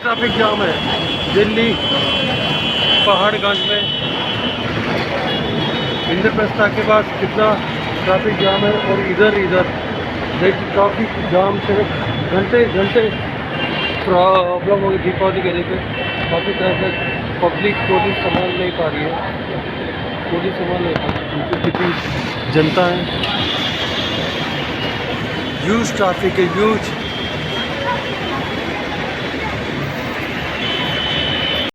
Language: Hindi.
ट्रैफिक जाम है दिल्ली पहाड़गंज में, इंद्रप्रस्थ के पास कितना ट्रैफिक जाम है। और इधर देखिए ट्रैफिक जाम से घंटे प्रॉब्लम होगी दीपावली के लेकर। काफ़ी तरह से पब्लिक पुलिस संभाल नहीं पा रही है, पुलिस संभाल नहीं पा रही है, कितनी जनता है। ह्यूज ट्रैफिक है, ह्यूज।